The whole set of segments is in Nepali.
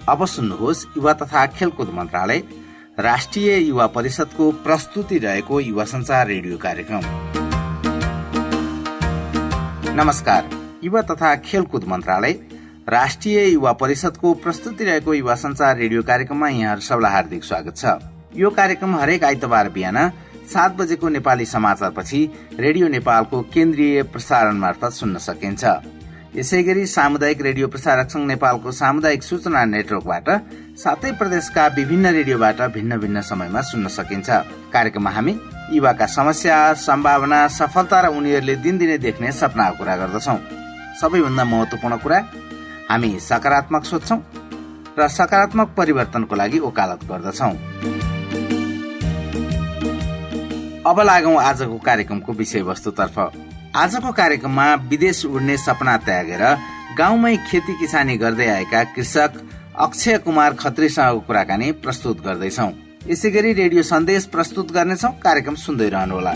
अब सुन्नुहोस् युवा तथा खेलकुद मन्त्रालय राष्ट्रिय युवा परिषदको प्रस्तुति रहेको युवा संचार रेडियो कार्यक्रम। नमस्कार, युवा तथा खेलकुद मन्त्रालय राष्ट्रिय युवा परिषदको प्रस्तुति रहेको युवा संचार रेडियो कार्यक्रममा यहाँहरू सबैलाई हार्दिक स्वागत छ। यो कार्यक्रम हरेक आइतबार बिहान 7 बजेको नेपाली समाचारपछि रेडियो नेपालको केन्द्रीय प्रसारण मार्फत सुन्न सकिन्छ। यसैगरी सामुदायिक रेडियो प्रसारक संघ नेपालको सामुदायिक सूचना नेटवर्कबाट साथै प्रदेशका विभिन्न रेडियोबाट भिन्न भिन्न समयमा सुन्न सकिन्छ। कार्यक्रममा हामी युवाका समस्या, सम्भावना, सफलता र उनीहरूले दिनदिनै देख्ने सपनाको कुरा गर्दछौँ। सबैभन्दा महत्वपूर्ण कुरा, हामी सकारात्मक सोच्छौँ र सकारात्मक परिवर्तनको लागि वकालत गर्दछौँ। अब लागौं आजको कार्यक्रमको विषयवस्तुतर्फ। आजको कार्यक्रममा विदेश उड्ने सपना त्यागेर गाउँमै खेती किसानी गर्दै आएका कृषक अक्षय कुमार खत्रीसँगको कुराकानी प्रस्तुत गर्दैछौ। यसैगरी रेडियो सन्देश प्रस्तुत गर्नेछौ। कार्यक्रम सुन्दै रहनुहोला।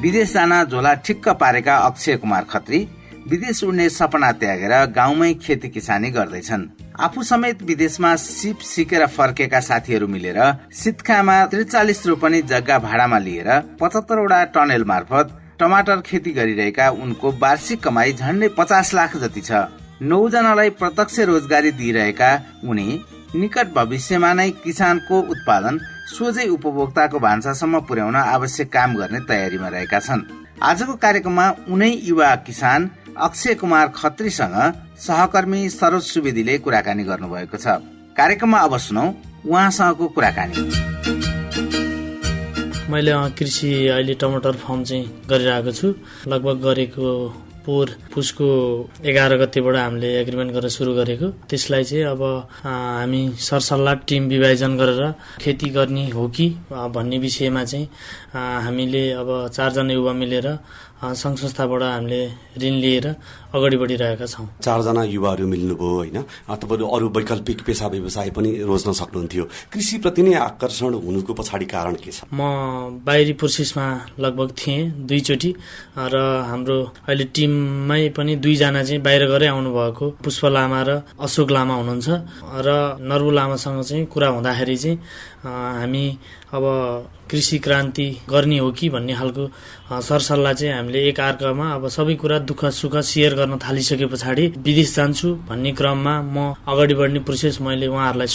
विदेश जान झोला ठिक्क पारेका अक्षय कुमार खत्री विदेश उड्ने सपना त्यागेर गाउँमै खेती किसानी गर्दैछन्। आफू समेत विदेशमा सिप सिकेर फर्केका साथीहरू मिलेर सितखामा 43 रोपनी जग्गा भाडामा लिएर 75 वटा टनेल मार्फत टमाटर खेती गरिरहेका उनको वार्षिक कमाई झण्डै 50 लाख जति छ। 9 जनालाई प्रत्यक्ष रोजगारी दिइरहेका उनी निकट भविष्यमा नै किसानको उत्पादन सोझै उपभोक्ताको भान्सासम्म पुर्याउन आवश्यक काम गर्ने तयारीमा रहेका छन्। आजको कार्यक्रममा उनै युवा किसान अक्षय कुमार खत्रीसँग सहकर्मी सरोज सुवेदीले कुराकानी गर्नुभएको छ। कार्यक्रममा अब सुनौ उहाँसँगको कुराकानी। मैले कृषि अहिले टमाटर फार्म चाहिँ गरिरहेको छु। लगभग गरेको पुसको 11 गतेबाट हामीले एग्रिमेन्ट गरेर सुरु गरेको। त्यसलाई चाहिँ अब हामी सरसल्लाह टिम विभाजन गरेर खेती गर्ने हो कि भन्ने विषयमा चाहिँ हामीले अब 4 जना युवा मिलेर संघ संस्थाबाट हामीले ऋण लिएर अगाडि बढिरहेका छौँ। 4 जना युवाहरू मिल्नुभयो होइन? तपाईँहरू अरू वैकल्पिक पेसा व्यवसाय पनि रोज्न सक्नुहुन्थ्यो। कृषिप्रति नै आकर्षण हुनुको पछाडि कारण के छ? म बाहिरी प्रोसेसमा लगभग थिएँ 2 चोटि र हाम्रो अहिले टिममै पनि 2 जना चाहिँ बाहिर गरै आउनु भएको पुष्प लामा र अशोक लामा हुनुहुन्छ र नर्बु लामासँग चाहिँ कुरा हुँदाखेरि चाहिँ हामी अब कृषि क्रान्ति गर्ने हो कि भन्ने खालको सरसल्लाह चाहिँ हामीले एक अर्कामा अब सबै कुरा दुःख सुख सेयर गर्न थालिसके पछाडि विदेश जान्छु भन्ने क्रममा म अगाडि बढ्ने प्रोसेस मैले उहाँहरूलाई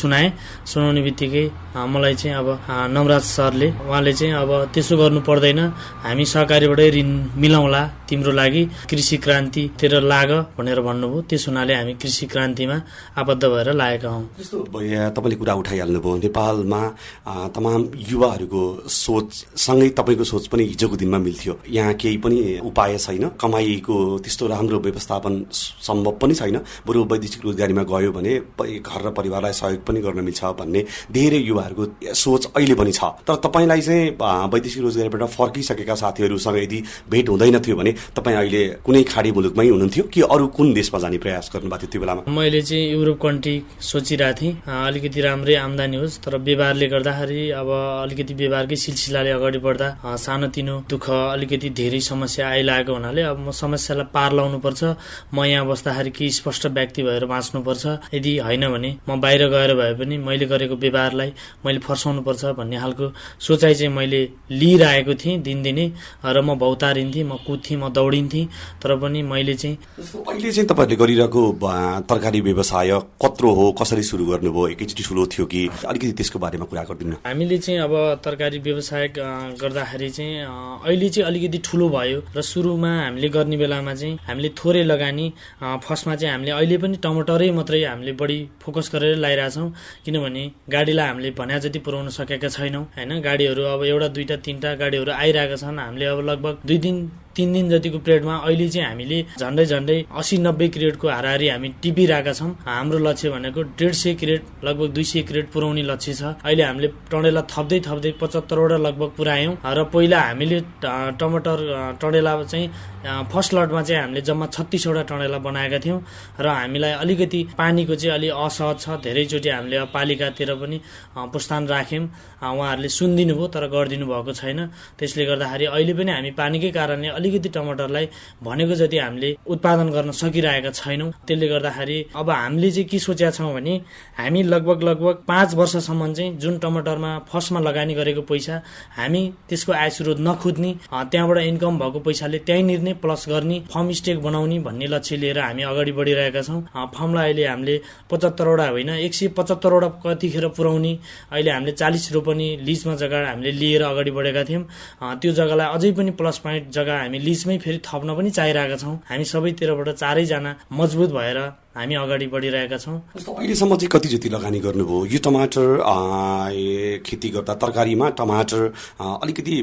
सुनाउने बित्तिकै मलाई चाहिँ अब नमराज सरले उहाँले चाहिँ अब त्यसो गर्नु पर्दैन, हामी सहकारीबाटै ऋण मिलाउँला तिम्रो लागि, कृषि क्रान्तितिर लाग भनेर भन्नुभयो। त्यस हुनाले हामी कृषि क्रान्तिमा आबद्ध भएर लागेका हौँ। जस्तो तपाईँले कुरा उठाइहाल्नुभयो, नेपालमा तमाम युवाहरूको सोचसँगै तपाईँको सोच पनि हिजोको दिनमा मिल्थ्यो। यहाँ केही पनि उपाय छैन, कमाईको त्यस्तो राम्रो व्यवस्थापन सम्भव पनि छैन, बरु वैदेशिक रोजगारीमा गयो भने घर र परिवारलाई सहयोग पनि गर्न मिल्छ भन्ने धेरै युवाहरूको सोच अहिले पनि छ। तर तपाईँलाई चाहिँ वैदेशिक रोजगारीबाट फर्किसकेका साथीहरूसँग यदि भेट हुँदैन थियो भने तपाईँ अहिले कुनै खाडी मुलुकमै हुनुहुन्थ्यो कि अरू कुन देशमा जाने प्रयास गर्नुभएको थियो त्यो बेलामा? मैले चाहिँ युरोप कन्ट्री सोचिरहेको थिएँ, अलिकति राम्रै आम्दानी होस्, तर व्यवहारले गर्दाखेरि अब अलिकति व्यवहारकै सिलसिलाले अगाडि बढ्दा सानोतिनो दुःख अलिकति धेरै समस्या आइलागेको हुनाले अब म समस्यालाई पार लाउनु पर्छ, म यहाँ बस्दाखेरि कि स्पष्ट व्यक्ति भएर बाँच्नुपर्छ, यदि होइन भने म बाहिर गएर भए पनि मैले गरेको व्यवहारलाई मैले फर्साउनु पर्छ भन्ने खालको सोचाइ चाहिँ मैले लिइरहेको थिएँ दिनदिनै र म भौतारिन्थेँ, म कुद्थेँ, म दौडिन्थेँ। तर पनि मैले चाहिँ अहिले चाहिँ तपाईँहरूले गरिरहेको तरकारी व्यवसाय कत्रो हो, कसरी सुरु गर्नुभयो, एकैचोटि ठुलो थियो कि अलिकति त्यसको बारेमा कुरा गरिदिनु। हामीले चाहिँ अब तरकारी व्यवसाय गर्दाखेरि चाहिँ अहिले चाहिँ अलिकति ठुलो भयो र सुरुमा हामीले गर्ने बेलामा चाहिँ हामीले थोरै लगानी फर्स्टमा चाहिँ हामीले अहिले पनि टमाटरै मात्रै हामीले बढी फोकस गरेर लगाइरहेछौँ, किनभने गाडीलाई हामीले भने जति पुर्याउन सकेका छैनौँ होइन। गाडीहरू अब एउटा 2टा 3टा गाडीहरू आइरहेका छन्। हामीले अब लगभग 3 दिन जतिको पिरियडमा अहिले चाहिँ हामीले झन्डै 80-90 क्रेटको हाराहारी हामी टिपिरहेका छौँ। हाम्रो लक्ष्य भनेको 150 क्रेट लगभग 200 क्रेट पुर्याउने लक्ष्य छ। अहिले हामीले टनेला थप्दै 75 वटा लगभग पुर्यायौँ र पहिला हामीले टमाटर टनेला चाहिँ फर्स्ट लटमा चाहिँ हामीले जम्मा 36 वटा टनेला बनाएका थियौँ र हामीलाई अलिकति पानीको चाहिँ अलि असहज छ। धेरैचोटि हामीले पालिकातिर पनि प्रस्थान राख्यौँ, उहाँहरूले सुनिदिनु भयो तर गरिदिनु भएको छैन। त्यसले गर्दाखेरि अहिले पनि हामी पानीकै कारणले अलिकति टमाटरलाई भनेको जति हामीले उत्पादन गर्न सकिरहेका छैनौँ। त्यसले गर्दाखेरि अब हामीले चाहिँ के सोचेका छौँ भने हामी लगभग 5 वर्षसम्म चाहिँ जुन टमाटरमा फर्स्टमा लगानी गरेको पैसा हामी त्यसको आय स्रोत नखोज्ने, त्यहाँबाट इन्कम भएको पैसाले त्यहीँनिर नै प्लस गर्ने, फर्म स्टेक बनाउने भन्ने लक्ष्य लिएर हामी अगाडि बढिरहेका छौँ। फर्मलाई अहिले हामीले 75वटा होइन 175वटा कतिखेर पुर्याउने, अहिले हामीले 40 रोपनी लिजमा जग्गा हामीले लिएर अगाडि बढेका थियौँ। त्यो जग्गालाई अझै पनि प्लस पोइन्ट जग्गा हामी लिजमै फेरि थप्न पनि चाहिरहेका छौँ। हामी सबैतिरबाट 4जना मजबुत भएर हामी अगाडि बढिरहेका छौँ। जस्तो अहिलेसम्म चाहिँ कति जति लगानी गर्नुभयो यो टमाटर खेती गर्दा? तरकारीमा टमाटर अलिकति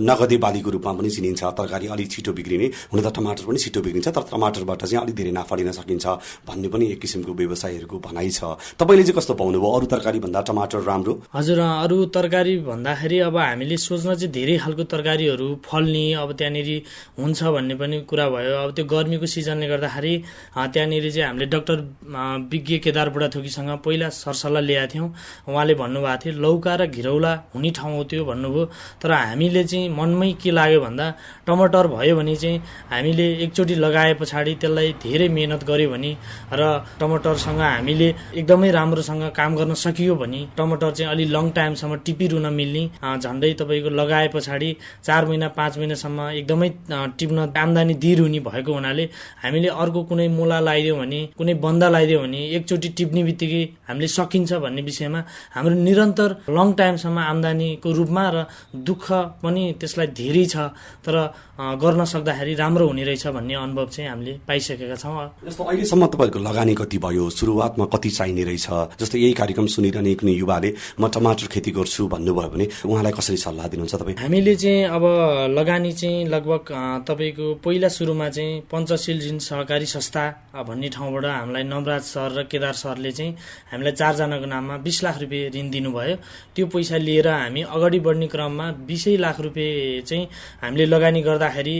नगदे बालीको रूपमा पनि चिनिन्छ, तरकारी अलिक छिटो बिग्रिने, हुन त टमाटर पनि छिटो बिग्रिन्छ तर टमाटरबाट चाहिँ अलिक धेरै नाफा लिन सकिन्छ भन्ने पनि एक किसिमको व्यवसायीहरूको भनाइ छ। तपाईँले चाहिँ कस्तो पाउनुभयो? अरू तरकारी भन्दा टमाटर राम्रो? हजुर, अरू तरकारी भन्दाखेरि अब हामीले सोच्न चाहिँ धेरै खालको तरकारीहरू फल्ने अब त्यहाँनिर हुन्छ भन्ने पनि कुरा भयो। अब त्यो गर्मीको सिजनले गर्दाखेरि त्यहाँनिर चाहिँ हामीले डाक्टर विज्ञ केदार बुढाथोकीसँग पहिला सरसल्लाह ल्याएका थियौँ। उहाँले भन्नुभएको थियो लौका र घिरौला हुने ठाउँ हो त्यो भन्नुभयो। तर हामीले चाहिँ मनमै के लाग्यो भन्दा टमाटर भयो भने चाहिँ हामीले एकचोटि लगाए पछाडि त्यसलाई धेरै मेहनत गर्यो भने र टमाटरसँग हामीले एकदमै राम्रोसँग काम गर्न सकियो भने टमाटर चाहिँ अलि लङ टाइमसम्म टिपिरुन मिल्ने, झन्डै तपाईँको लगाए पछाडि 4 महिना 5 महिनासम्म एकदमै टिप्न आम्दानी दिर हुने भएको हुनाले हामीले अर्को कुनै मुला लगाइदियो भने, कुनै बन्दा लगाइदियो भने एकचोटि टिप्ने बित्तिकै हामीले सकिन्छ भन्ने विषयमा हाम्रो निरन्तर लङ टाइमसम्म आम्दानीको रूपमा र दुःख पनि त्यसलाई धेरै छ तर गर्न सक्दाखेरि राम्रो हुने रहेछ भन्ने अनुभव चाहिँ हामीले पाइसकेका छौँ। जस्तो अहिलेसम्म तपाईँहरूको लगानी कति भयो? सुरुवातमा कति चाहिने रहेछ? जस्तो यही कार्यक्रम सुनिरहने कुनै युवाले म टमाटर खेती गर्छु भन्नुभयो भने उहाँलाई कसरी सल्लाह दिनुहुन्छ तपाईँ? हामीले चाहिँ अब लगानी चाहिँ लगभग तपाईँको पहिला सुरुमा चाहिँ पञ्चशील जिन सहकारी संस्था भन्ने ठाउँबाट हामीलाई नवराज सर र केदार सरले चाहिँ हामीलाई 4जनाको नाममा 20 लाख रुपियाँ ऋण दिनुभयो। त्यो पैसा लिएर हामी अगाडि बढ्ने क्रममा 20 लाख रुपियाँ चाहिँ हामीले लगानी गर्दाखेरि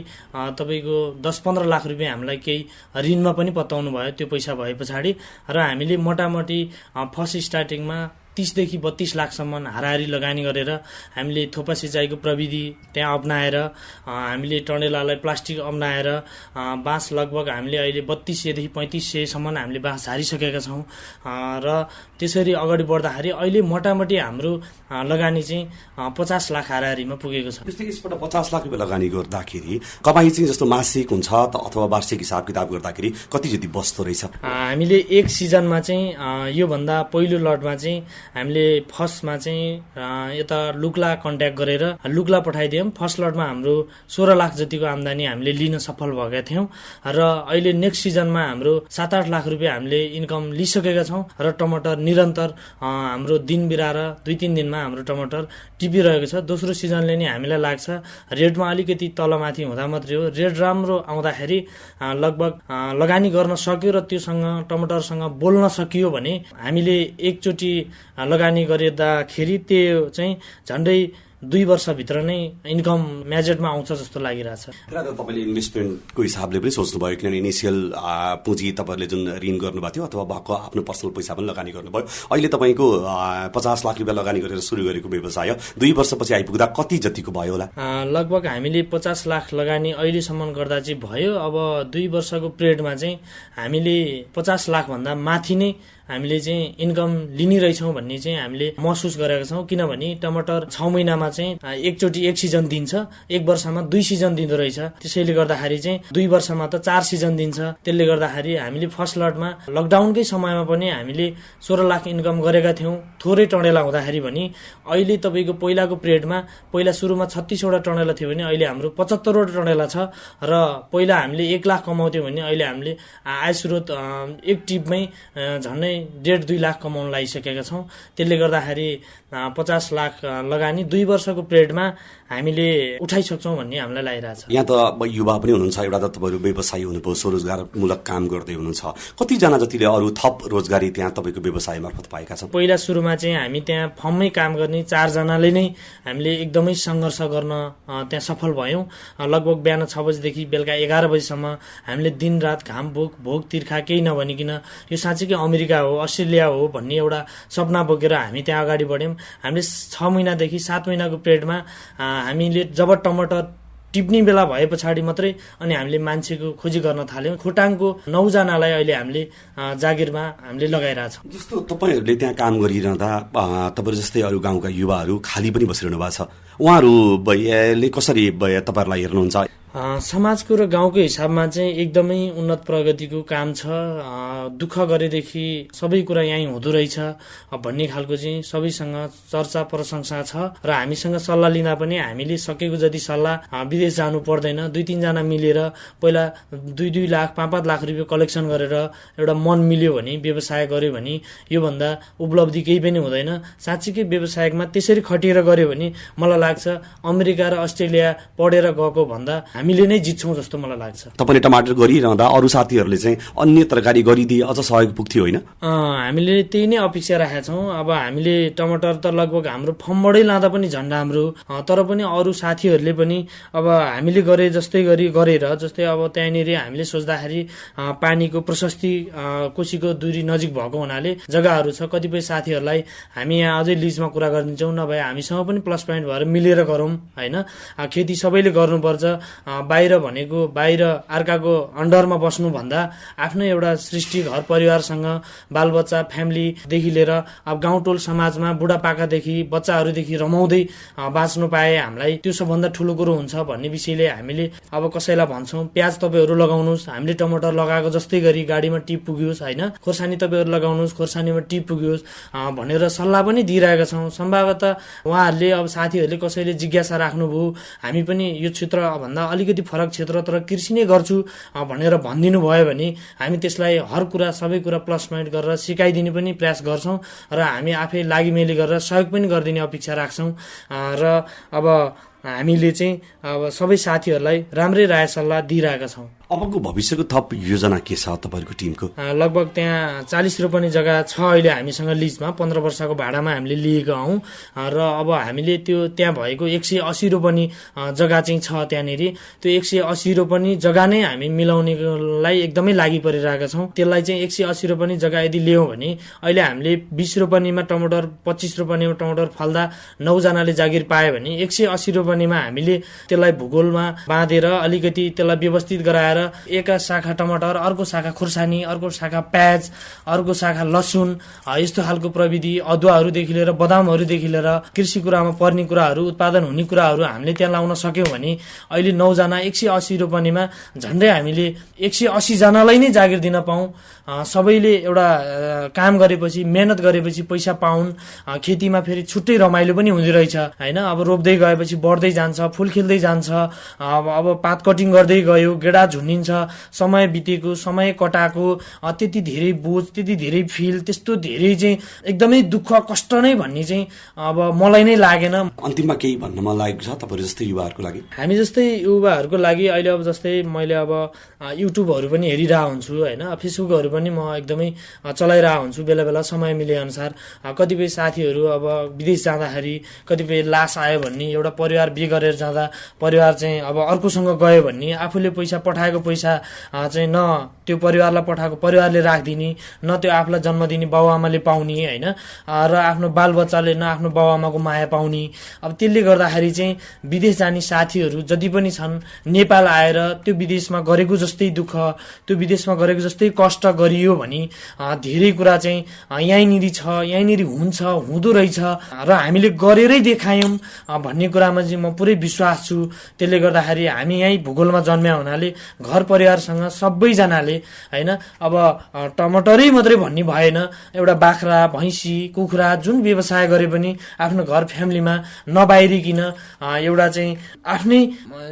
तपाईँको 10-15 लाख रुपियाँ हामीलाई केही ऋणमा पनि पत्याउनु भयो त्यो पैसा भए पछाडि। र हामीले मोटामोटी फर्स्ट स्टार्टिङमा 30 देखि 32 लाखसम्म हाराहारी लगानी गरेर हामीले थोपा सिँचाइको प्रविधि त्यहाँ अप्नाएर हामीले टनेलालाई प्लास्टिक अप्नाएर बाँस लगभग हामीले अहिले 3200 देखि 3500सम्म हामीले बाँस झारिसकेका छौँ। र त्यसरी अगाडि बढ्दाखेरि अहिले मोटामोटी हाम्रो लगानी चाहिँ 50 लाख हाराहारीमा पुगेको छ। जस्तै यसबाट 50 लाख रुपियाँ लगानी गर्दाखेरि कमाइ चाहिँ जस्तो मासिक हुन्छ अथवा वार्षिक हिसाब किताब गर्दाखेरि कति जति बस्दो रहेछ? हामीले एक सिजनमा चाहिँ योभन्दा पहिलो लटमा चाहिँ हामीले फर्स्टमा चाहिँ यता लुक्ला कन्ट्याक्ट गरेर लुक्ला पठाइदियौँ। फर्स्ट लटमा हाम्रो 16 लाख जतिको आम्दानी हामीले लिन सफल भएका थियौँ र अहिले नेक्स्ट सिजनमा हाम्रो 7-8 लाख रुपियाँ हामीले इन्कम लिइसकेका छौँ र टमाटर निरन्तर हाम्रो दिन बिराएर 2-3 दिनमा हाम्रो टमाटर टिपिरहेको छ। दोस्रो सिजनले नै हामीलाई लाग्छ रेटमा अलिकति तलमाथि हुँदा मात्रै हो। रेट राम्रो आउँदाखेरि लगभग लगानी गर्न सक्यो र त्योसँग टमाटरसँग बोल्न सकियो भने हामीले एकचोटि लगानी गर्दाखेरि त्यो चाहिँ झन्डै 2 वर्षभित्र नै इन्कम म्याजेटमा आउँछ जस्तो लागिरहेछ। तपाईँले इन्भेस्टमेन्टको हिसाबले पनि सोच्नुभयो किनभने इनिसियल पुँजी तपाईँहरूले जुन ऋण गर्नुभएको थियो अथवा भएको आफ्नो पर्सनल पैसा पनि लगानी गर्नुभयो। अहिले तपाईँको 50 लाख रुपियाँ लगानी गरेर सुरु गरेको व्यवसाय 2 वर्षपछि आइपुग्दा कति जतिको भयो होला? लगभग हामीले 50 लाख लगानी अहिलेसम्म गर्दा चाहिँ भयो। अब 2 वर्षको पिरियडमा चाहिँ हामीले 50 लाखभन्दा माथि नै हामीले चाहिँ इन्कम लिने रहेछौँ भन्ने चाहिँ हामीले महसुस गरेका छौँ। किनभने टमाटर 6 महिनामा चाहिँ एकचोटि 1 सिजन दिन्छ, 1 वर्षमा 2 सिजन दिँदो रहेछ। त्यसैले गर्दाखेरि चाहिँ 2 वर्षमा त 4 सिजन दिन्छ। त्यसले गर्दाखेरि हामीले फर्स्ट लटमा लकडाउनकै समयमा पनि हामीले 16 लाख इन्कम गरेका थियौँ थोरै टनेला हुँदाखेरि भने। अहिले तपाईँको पहिलाको पिरियडमा पहिला सुरुमा 36 वटा टनेला थियो भने अहिले हाम्रो 75 वटा टनेला छ र पहिला हामीले 1 लाख कमाउँथ्यौँ भने अहिले हामीले आय स्रोत एक टिपमै झन्डै 1.5-2 लाख कमाउन लागिसकेका छौँ। त्यसले गर्दाखेरि 50 लाख लगानी 2 वर्षको पिरियडमा हामीले उठाइसक्छौँ भन्ने हामीलाई लागिरहेछ। यहाँ त युवा पनि हुनुहुन्छ, एउटा त तपाईँहरू व्यवसायी हुनुभयो, स्वरोजगारमूलक काम गर्दै हुनुहुन्छ। कतिजना जतिले अरू थप रोजगारी त्यहाँ तपाईँको व्यवसाय मार्फत पाएका छन्? पहिला सुरुमा चाहिँ हामी त्यहाँ फर्ममै काम गर्ने 4 जनाले नै हामीले एकदमै सङ्घर्ष गर्न त्यहाँ सफल भयौँ। लगभग बिहान 6 बजेदेखि बेलुका 11 बजीसम्म हामीले दिनरात घाम भोग तिर्खा केही नभनिकन यो साँच्चीकै अमेरिका हो अस्ट्रेलिया हो भन्ने एउटा सपना बोकेर हामी त्यहाँ अगाडि बढ्यौँ। हामीले 6 महिनादेखि 7 महिनाको पिरियडमा हामीले जब टमाटर टिप्ने बेला भए पछाडि मात्रै अनि हामीले मान्छेको खोजी गर्न थाल्यौँ। खोटाङको 9 जनालाई अहिले हामीले जागिरमा हामीले लगाइरहेछौँ। जस्तो तपाईँहरूले त्यहाँ काम गरिरहँदा तपाईँहरू जस्तै अरू गाउँका युवाहरू खाली पनि बसिरहनु भएको छ, उहाँहरूले कसरी तपाईँहरूलाई हेर्नुहुन्छ? समाजको र गाउँको हिसाबमा चाहिँ एकदमै उन्नत प्रगतिको काम छ। दुःख गरेदेखि सबै कुरा यहीँ हुँदो रहेछ भन्ने खालको चाहिँ सबैसँग चर्चा प्रशंसा छ र हामीसँग सल्लाह लिँदा पनि हामीले सकेको जति सल्लाह विदेश जानु पर्दैन। 2-3 जना मिलेर पहिला 2-2 लाख 5-5 लाख रुपियाँ कलेक्सन गरेर एउटा मन मिल्यो भने व्यवसाय गर्यो भने योभन्दा उपलब्धि केही पनि हुँदैन। साँच्चीकै व्यवसायमा त्यसरी खटिएर गर्यो भने मलाई लाग्छ अमेरिका र अस्ट्रेलिया पढेर गएको भन्दा हामीले नै जित्छौँ जस्तो मलाई लाग्छ। तपाईँले टमाटर गरिरहँदा अरू साथीहरूले चाहिँ अन्य तरकारी गरिदिए अझ सहयोग पुग्थ्यो होइन? हामीले त्यही नै अपेक्षा राखेका छौँ। अब हामीले टमाटर त लगभग हाम्रो फर्मबाटै लाँदा पनि झन्डा हाम्रो, तर पनि अरू साथीहरूले पनि अब हामीले गरे जस्तै गरेर जस्तै अब त्यहाँनिर हामीले सोच्दाखेरि पानीको प्रशस्ति कोसीको दूरी नजिक भएको हुनाले जग्गाहरू छ। कतिपय साथीहरूलाई हामी यहाँ अझै लिजमा कुरा गरिदिन्छौँ, नभए हामीसँग पनि प्लस पोइन्ट भएर मिलेर गरौँ होइन। खेती सबैले गर्नुपर्छ। बाहिर भनेको बाहिर अर्काको अन्डरमा बस्नुभन्दा आफ्नो एउटा सृष्टि घर परिवारसँग बालबच्चा फ्यामिलीदेखि लिएर अब गाउँटोल समाजमा बुढापाकादेखि बच्चाहरूदेखि रमाउँदै बाँच्नु पाए हामीलाई त्यो सबभन्दा ठुलो कुरो हुन्छ भन्ने विषयले हामीले अब कसैलाई भन्छौँ प्याज तपाईँहरू लगाउनुहोस्, हामीले टमाटर लगाएको जस्तै गरी गाडीमा टिप पुग्योस् होइन, खोर्सानी तपाईँहरू लगाउनुहोस् खोर्सानीमा टिप पुग्योस् भनेर सल्लाह पनि दिइरहेका छौँ। सम्भवतः उहाँहरूले अब साथीहरूले कसैले जिज्ञासा राख्नुभयो हामी पनि यो क्षेत्र भन्दा अलिकति फरक क्षेत्र तर कृषि नै गर्छु भनेर भनिदिनु भयो भने हामी त्यसलाई हर कुरा सबै कुरा प्लस पोइन्ट गरेर सिकाइदिने पनि प्रयास गर्छौँ र हामी आफै लागिमेली गरेर सहयोग पनि गरिदिने अपेक्षा राख्छौँ। र अब हामीले चाहिँ अब सबै साथीहरूलाई राम्रै राय सल्लाह दिइरहेका छौँ। अबको भविष्यको थप योजना के छ तपाईँहरूको टिमको? लगभग त्यहाँ 40 रोपनी जग्गा छ अहिले हामीसँग लिजमा, 15 वर्षको भाडामा हामीले लिएका हौँ र अब हामीले त्यो त्यहाँ भएको 180 रोपनी जग्गा चाहिँ छ त्यहाँनिर। त्यो 180 रोपनी जग्गा नै हामी मिलाउनेलाई एकदमै लागि परिरहेका छौँ। त्यसलाई चाहिँ 180 रोपनी जग्गा यदि लियौँ भने अहिले हामीले 20 रोपनीमा टमाटर 25 रोपनीमा टमाटर फल्दा 9 जनाले जागिर पायो भने 180 रोपनीमा हामीले त्यसलाई भूगोलमा बाँधेर अलिकति त्यसलाई व्यवस्थित गराएर एक शाखा टमाटर, अर्को शाखा खुर्सानी, अर्को शाखा प्याज, अर्को शाखा लसुन, यस्तो खालको प्रविधि अदुवाहरूदेखि लिएर बदामहरूदेखि लिएर कृषि कुरामा पर्ने कुराहरू उत्पादन हुने कुराहरू हामीले त्यहाँ लाउन सक्यौँ भने अहिले 9 जना 180 रोपनीमा झन्डै हामीले 180 जनालाई नै जागिर दिन पाऊँ। सबैले एउटा काम गरेपछि मेहनत गरेपछि पैसा पाउन्। खेतीमा फेरि छुट्टै रमाइलो पनि हुँदो रहेछ होइन। अब रोप्दै गएपछि बढ्दै जान्छ, फुल खिल्दै जान्छ, अब पात कटिङ गर्दै गयो, गेडा झुन्डिन्छ, समय बितेको समय कटाएको त्यति धेरै बोझ त्यति धेरै फिल त्यस्तो धेरै चाहिँ एकदमै दुःख कष्ट नै भन्ने चाहिँ अब मलाई नै लागेन। अन्तिममा केही भन्न मन लागेको छ तपाईँहरू जस्तै युवाहरूको लागि? हामी जस्तै युवाहरूको लागि अहिले अब जस्तै मैले अब युट्युबहरू पनि हेरिरहेको हुन्छु होइन, फेसबुकहरू पनि म एकदमै चलाइरहेको हुन्छु बेला बेला समय मिले अनुसार। कतिपय साथीहरू अब विदेश जाँदाखेरि कतिपय लास आयो भन्ने एउटा परिवार बिहे गरेर जाँदा परिवार चाहिँ अब अर्कोसँग गयो भन्ने आफूले पैसा पठाएको पैसा चाहिँ न त्यो परिवारलाई पठाएको परिवारले राखिदिने, न त्यो आफूलाई जन्म दिने बाबुआमाले पाउने होइन, र आफ्नो बालबच्चाले न आफ्नो बाबुआमाको माया पाउने। अब त्यसले गर्दाखेरि चाहिँ विदेश जाने साथीहरू जति पनि छन् नेपाल आएर त्यो विदेशमा गरेको जस्तै दुःख त्यो विदेशमा गरेको जस्तै कष्ट गरियो भने धेरै कुरा चाहिँ यहीँनिर छ, यहीँनिर हुन्छ, हुँदो रहेछ र हामीले गरेरै देखायौँ भन्ने कुरामा चाहिँ म पुरै विश्वास छु। त्यसले गर्दाखेरि हामी यहीँ भूगोलमा जन्म्या हुनाले घर परिवारसँग सबैजनाले होइन अब टमाटरै मात्रै भन्ने भएन, एउटा बाख्रा भैँसी कुखुरा जुन व्यवसाय गरे पनि आफ्नो घर फ्यामिलीमा नबाहिरिकन एउटा चाहिँ आफ्नै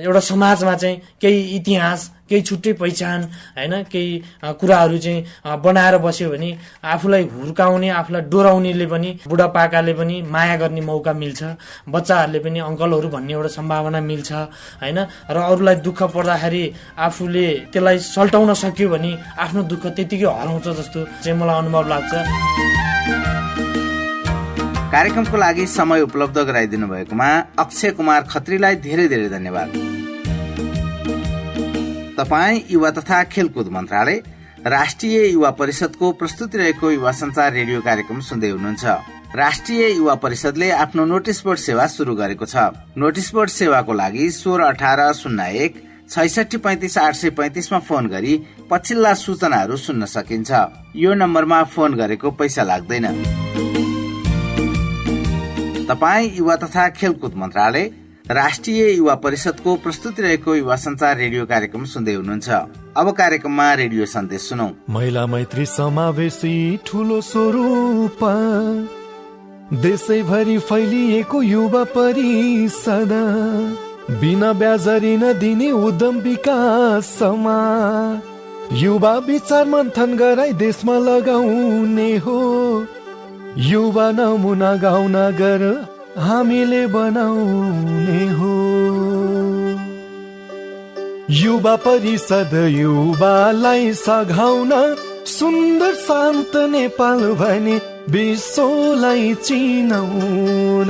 एउटा समाजमा चाहिँ केही इतिहास केही छुट्टै पहिचान होइन केही कुराहरू चाहिँ बनाएर बस्यो भने आफूलाई हुर्काउने आफूलाई डोराउनेले पनि बुढापाकाले पनि माया गर्ने मौका मिल्छ, बच्चाहरूले पनि अङ्कलहरू भन्ने एउटा सम्भावना मिल्छ होइन। र अरूलाई दुःख पर्दाखेरि आफूले त्यसलाई सल्टाउन सक्यो भने आफ्नो दुःख त्यतिकै हराउँछ जस्तो चाहिँ मलाई अनुभव लाग्छ। कार्यक्रमको लागि समय उपलब्ध गराइदिनु भएकोमा अक्षय कुमार खत्रीलाई धेरै धेरै धन्यवाद। तपाईँ युवा तथा खेलकुद मन्त्रालय राष्ट्रिय युवा परिषदको प्रस्तुति रहेको युवा संचार रेडियो कार्यक्रम सुन्दै हुनुहुन्छ। राष्ट्रिय युवा परिषदले आफ्नो नोटिस बोर्ड सेवा सुरु गरेको छ। नोटिस बोर्ड सेवाको लागि 161801 6635 835 मा फोन गरी पछिल्ला सूचनाहरू सुन्न सकिन्छ। यो नम्बरमा फोन गरेको पैसा लाग्दैन। तपाई युवा तथा खेलकुद मन्त्रालय राष्ट्रिय युवा परिषदको प्रस्तुति रहेको युवा संचार रेडियो कार्यक्रम सुन्दै हुनुहुन्छ। अब कार्यक्रममा रेडियो सन्देश सुनौ। महिला मैत्री समावेशी ठूलो स्वरूप देशैभरि फैलिएको युवा परिषद बिना ब्याज ऋण दिने उद्यम विकासमा युवा विचार मन्थन गराई देशमा लगाउने हो। युवा नमुना गाउँ नगर हामीले बनाउने हो। युवा परिषद युवालाई सघाउन सुन्दर शान्त नेपाल भने विश्वलाई चिनाउन।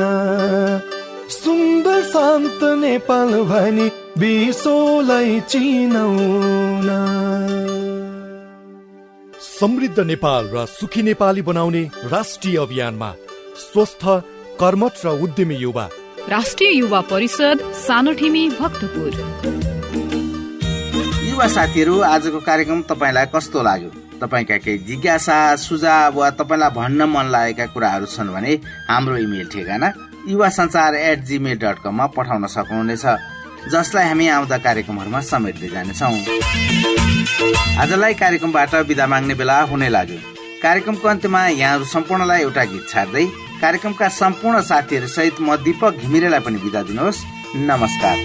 सुन्दर शान्त नेपाल भने विश्वलाई चिनाउन। समृद्ध नेपाल र सुखी नेपाली बनाउने राष्ट्रिय अभियानमा स्वस्थ कर्मठ र उद्यमी युवा। राष्ट्रिय युवा परिषद सानोठिमी भक्तपुर। युवा साथीहरू, आजको कार्यक्रम तपाईलाई कस्तो लाग्यो? तपाईका केही जिज्ञासा, सुझाव वा तपाईलाई भन्न मन लागेका कुराहरू छन् भने हाम्रो इमेल ठेगाना yuvasanchar@gmail.com मा पठाउन सक्नुहुनेछ, जसलाई हामी आउँदा कार्यक्रमहरूमा समेट्दै जानेछौँ। आजलाई कार्यक्रमबाट बिदा माग्ने बेला हुने लाग्यो। कार्यक्रमको अन्त्यमा यहाँहरू सम्पूर्णलाई एउटा गीत छाड्दै कार्यक्रमका सम्पूर्ण साथीहरू सहित म दीपक घिमिरेलाई पनि बिदा दिनुहोस्। नमस्कार।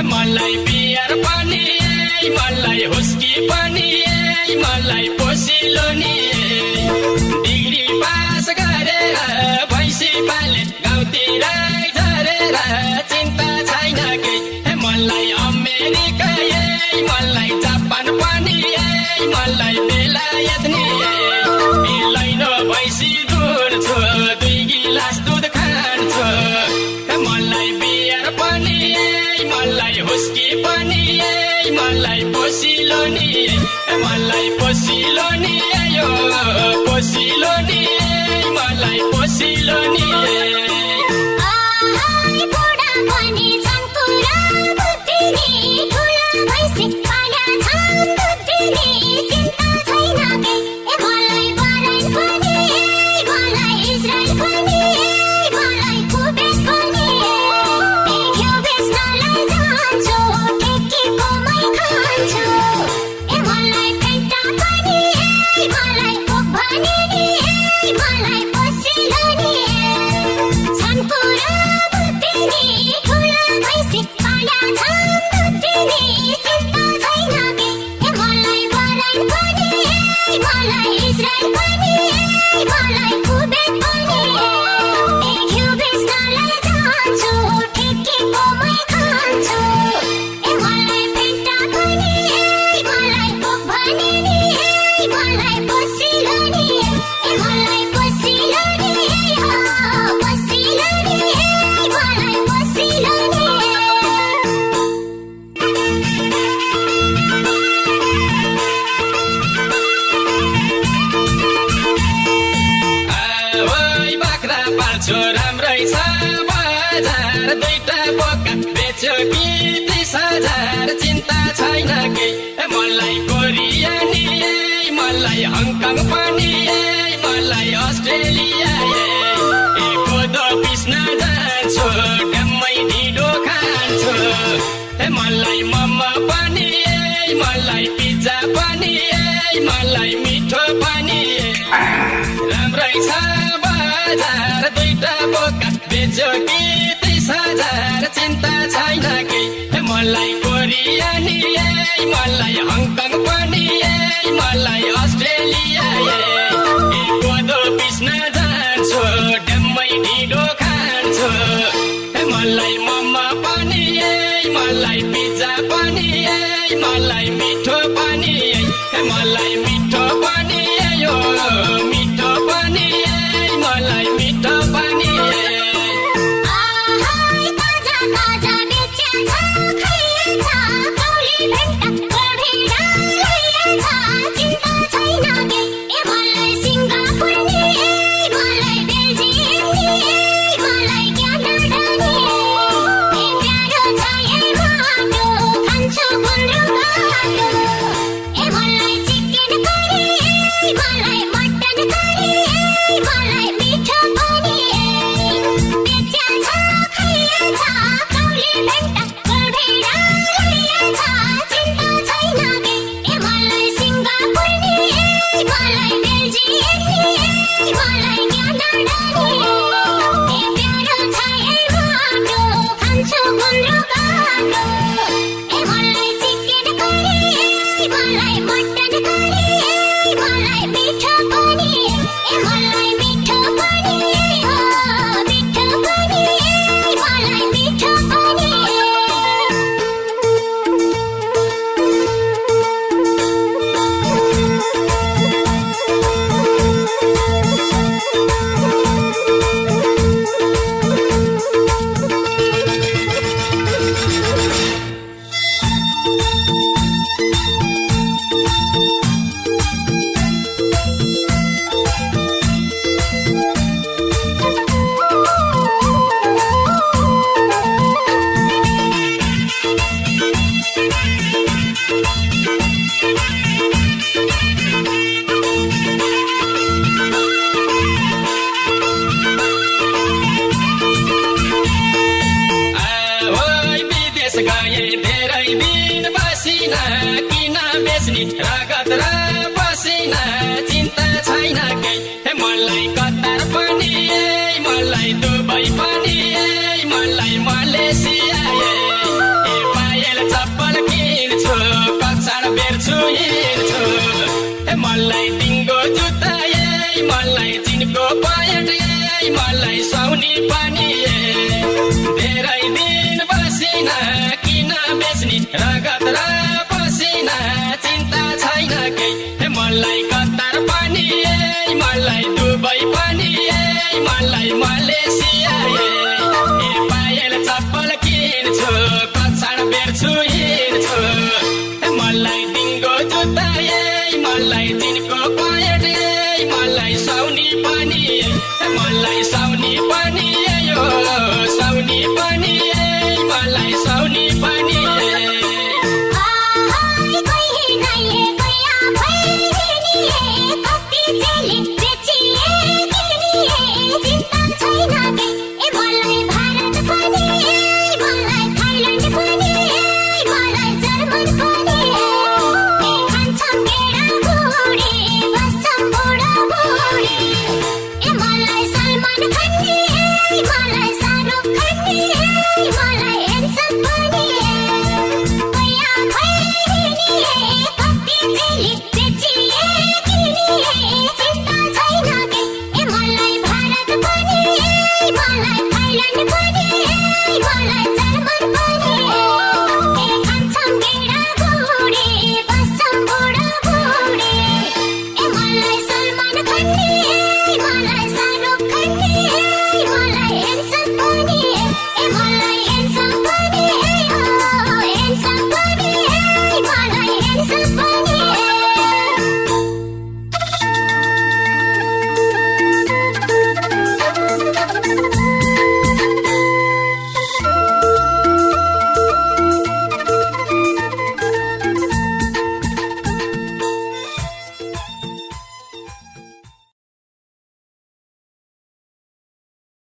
मलाई बियर पनि मलाई हुस्की पनि मलाई पोसिलो नि डिग्री पास गरेर भैँसी पाले गाउँतिर झरेर चिन्ता छैन के मलाई अमेरिका मलाई जापान पनि मलाई बेलायत नि लैनो भैँसी दुर्छु 2 गिलास दुध खान्छु मलाई बियर पनि मलाई हुस्की पनि मलाई पोसिलो नि मलाई पोसिलो नि यो पोसिलो नि मलाई पोसिलो नि चिन्ता छैन के मलाई कोरियानी मलाई हङकङ पनि मलाई अस्ट्रेलिया कोदो पिस्न जान्छु ड्याम्मै ढिँडो खान्छु मलाई मोमो पनि मलाई पिज्जा पनि मलाई मिठो पनि राम्रै छ बजार 2टा बोका बेच्यो कि 30,000 चिन्ता छैन के मलाई कोरियानी मलाई हङकङ पनि मलाई अस्ट्रेलिया कोदो पिस्न जान्छु ड्याम्मै ढिँडो खान्छु मलाई मोमो पनि मलाई पिज्जा पनि मलाई मिठो पनि रगत र पसिना चिन्ता छैन केही मलाई कतार पनि मलाई दुबई पनि मलाई मलेसिया पायल चप्पल किन्छु कक्षाण बेर्छु हिँड्छु मलाई डिङ्गो जुत्ता मलाई चिनको प्यान्ट मलाई सुहाउने पनि धेरै दिन बसिना किन बेच्ने रगत र पसिना चिन्ता छैन केही मलाई कतार पनि मलाई दुबई पनि मलाई मलेसिया पायल चप्पल किन्छु कक्षाण बेर्छु हिँड्छु मलाई डिङ्गो जुत्ता मलाई चिनको प्यान्ट मलाई सुहाउने पनि मलाई सुहाउने पनि